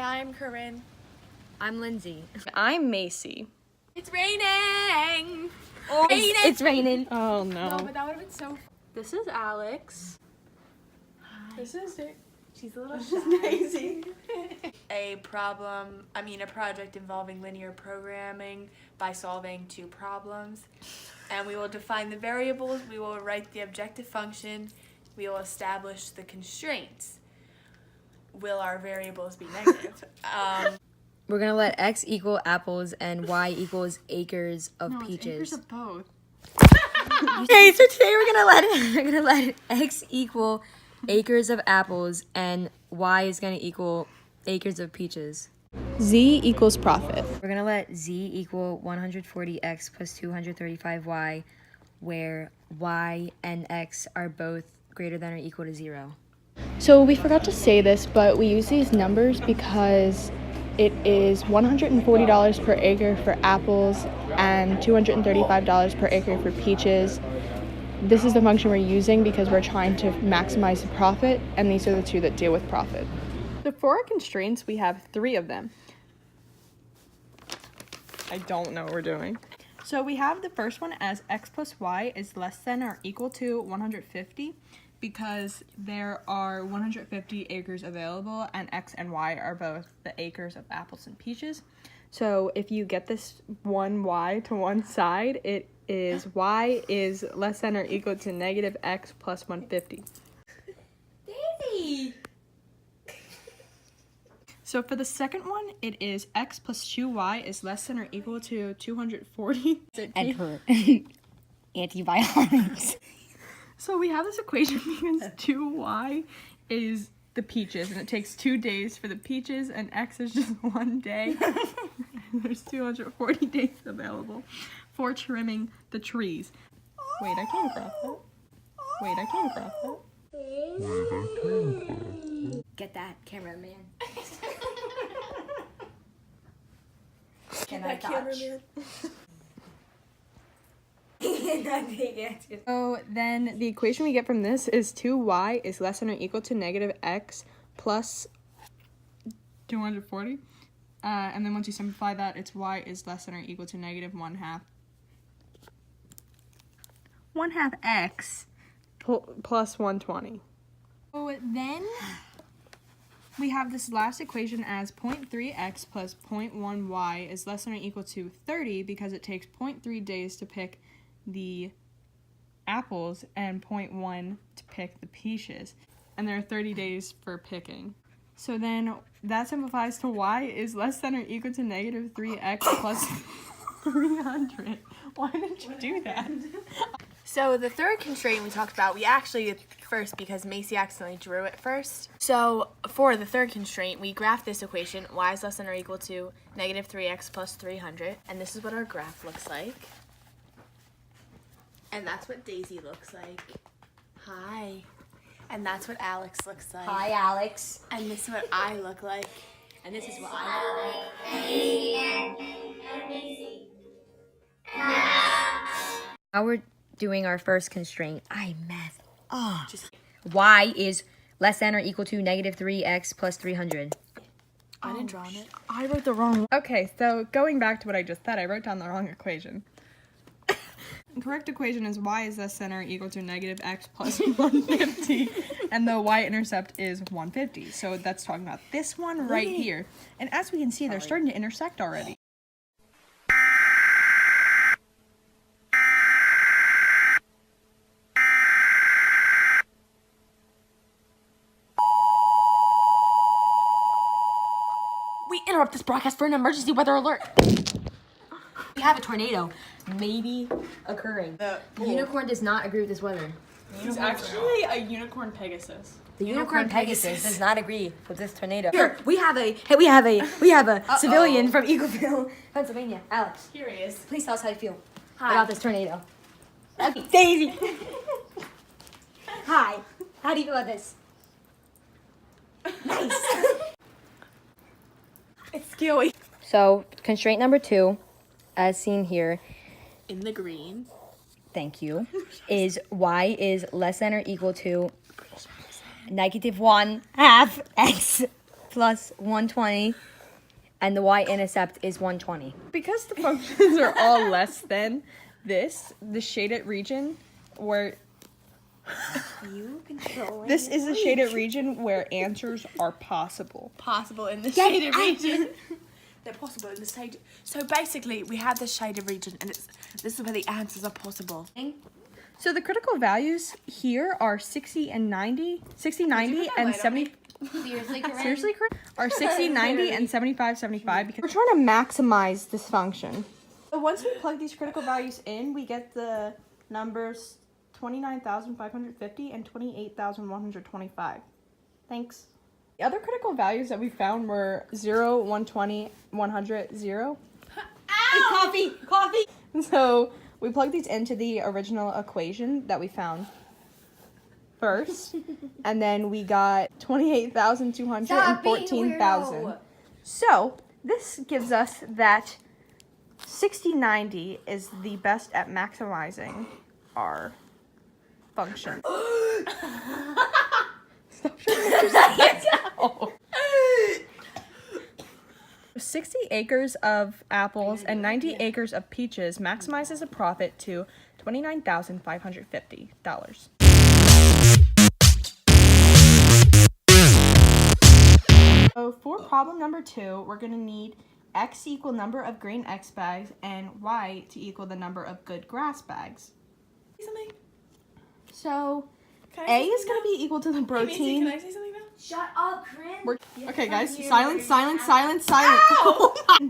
Hi, I'm Corinne. I'm Lindsay. I'm Maci. It's raining! Oh, it's raining. Oh no. No, but that would have been so fun. This is Alex. This is it. She's a little Daisy. A project involving linear programming by solving two problems. And we will define the variables, we will write the objective function, we will establish the constraints. Will our variables be negative? We're gonna let x equal apples and y equals acres of peaches. Acres of both. Okay, so today we're gonna let x equal acres of apples and y is gonna equal acres of peaches. Z equals profit. We're gonna let z equal 140x plus 235y, where y and x are both greater than or equal to 0. So we forgot to say this, but we use these numbers because it is $140 per acre for apples and $235 per acre for peaches. This is the function we're using because we're trying to maximize the profit, and these are the two that deal with profit. So for our constraints, we have 3 of them. I don't know what we're doing. So we have the first one as x plus y is less than or equal to 150 because there are 150 acres available and x and y are both the acres of apples and peaches. So if you get this one y to one side, it is y is less than or equal to negative x plus 150. Daisy! So for the second one, it is x plus 2y is less than or equal to 240. And her antibiotics. So we have this equation because 2y is the peaches, and it takes 2 days for the peaches, and x is just 1 day. There's 240 days available for trimming the trees. Wait, I can't crop that. Wait, I can't crop that. Get that, cameraman. Get that cameraman. So then the equation we get from this is 2y is less than or equal to negative x plus 240. And then once you simplify that, it's y is less than or equal to negative 1/2 x plus 120. So then we have this last equation as 0.3x plus 0.1y is less than or equal to 30 because it takes 0.3 days to pick the apples and 0.1 to pick the peaches. And there are 30 days for picking. So then that simplifies to y is less than or equal to negative 3x plus 300. Why did you do that? So the third constraint we talked about, we actually did first because Maci accidentally drew it first. So for the third constraint, we graphed this equation, y is less than or equal to negative 3x plus 300. And this is what our graph looks like. And that's what Daisy looks like. Hi. And that's what Alex looks like. Hi, Alex. And this is what I look like. And this is what I look like. Now we're doing our first constraint. I messed up. Y is less than or equal to negative 3x plus 300. I didn't draw it. I wrote the wrong one. Okay, so going back to what I just said, I wrote down the wrong equation. The correct equation is y is less than or equal to negative x plus 150, and the y-intercept is 150. So that's talking about this one right here. And as we can see, they're starting to intersect already. We interrupt this broadcast for an emergency weather alert. We have a tornado, maybe occurring. The unicorn does not agree with this weather. He's actually a unicorn Pegasus. The unicorn Pegasus does not agree with this tornado. Here, we have a civilian from Eagleville, Pennsylvania. Alex, Here he is. please tell us how you feel Hi. about this tornado. Okay, Daisy. Hi. How do you feel about this? Nice. It's scary. So, constraint number 2, as seen here, In the green. thank you, is y is less than or equal to negative 1/2 x plus 120, and the y-intercept is 120. Because the functions are all less than this, the shaded region where this is the shaded region where answers are possible. Possible in the shaded region. They're possible in the shaded. So basically, we have the shaded region, and this is where the answers are possible. So the critical values here are 60 and 90, 60, 90, and 70. Seriously, Corinne? Seriously, Corinne? Are 60, 90, and 75, 75 because we're trying to maximize this function. So once we plug these critical values in, we get the numbers 29,550 and 28,125. Thanks. The other critical values that we found were 0, 120, 100, 0. Coffee! Coffee! So we plugged these into the original equation that we found first, and then we got 28,200 and 14,000. So this gives us that 6090 is the best at maximizing our function. Stop trying to 60 acres of apples and 90 acres of peaches maximizes a profit to $29,550. So for problem number 2, we're going to need x equal number of green X bags and y to equal the number of good grass bags. Something? So Can I A say is something going to be equal to the now? Hey, protein. Macy, can I say something now? Shut up, Corinne! Okay, guys, silence, silence, silence, silence.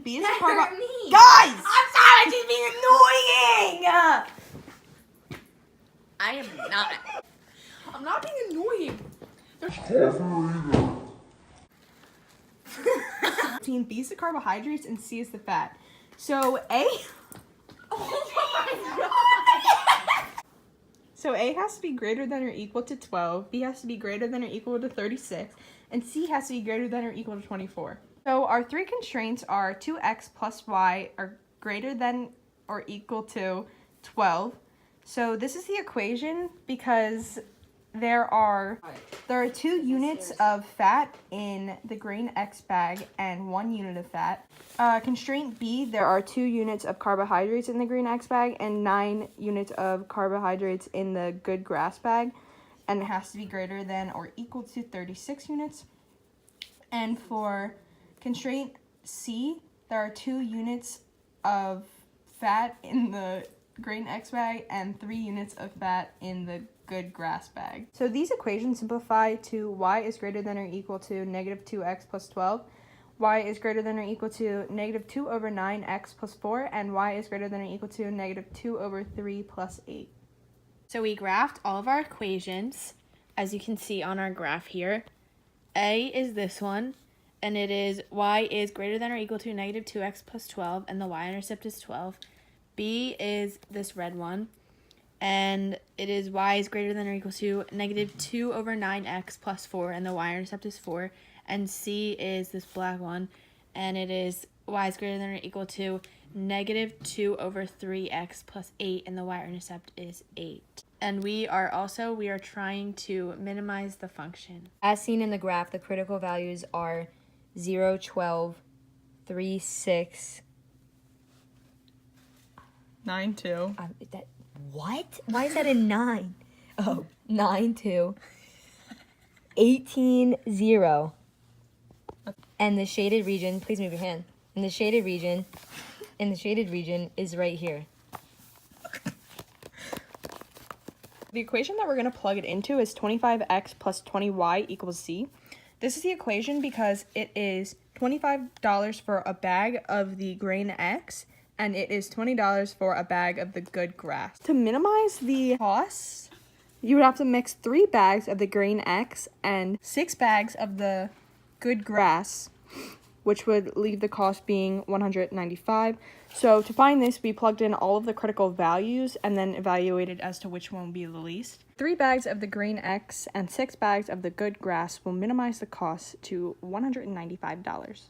B is a carbo- me. Guys! I'm sorry, she's being annoying! I am not. I'm not being annoying. Protein, B is the carbohydrates, and C is the fat. So A. So A has to be greater than or equal to 12, B has to be greater than or equal to 36, and C has to be greater than or equal to 24. So our three constraints are 2x plus y are greater than or equal to 12. So this is the equation because there are 2 units of fat in the green X bag and 1 unit of fat. Constraint B, there are 2 units of carbohydrates in the green X bag and 9 units of carbohydrates in the good grass bag, and it has to be greater than or equal to 36 units. And for constraint C, there are 2 units of fat in the green X bag and 3 units of fat in the good grass bag. So these equations simplify to y is greater than or equal to negative 2x plus 12, y is greater than or equal to negative 2 over 9x plus 4, and y is greater than or equal to negative 2 over 3 plus 8. So we graphed all of our equations, as you can see on our graph here. A is this one, and it is y is greater than or equal to negative 2x plus 12, and the y-intercept is 12. B is this red one, and it is y is greater than or equal to negative 2 over 9x plus 4, and the y-intercept is 4. And C is this black one, and it is y is greater than or equal to negative 2 over 3x plus 8, and the y-intercept is 8. And we are trying to minimize the function. As seen in the graph, the critical values are 0, 12, 3, 6. 9, 2. What? Why is that a 9? Oh, 9, 2. 18, 0. And the shaded region, please move your hand. And the shaded region is right here. The equation that we're going to plug it into is 25x plus 20y equals z. This is the equation because it is $25 for a bag of the grain X, and it is $20 for a bag of the good grass. To minimize the costs, you would have to mix 3 bags of the grain X and 6 bags of the good grass, which would leave the cost being $195. So to find this, we plugged in all of the critical values and then evaluated as to which one would be the least. 3 bags of the grain X and 6 bags of the good grass will minimize the cost to $195.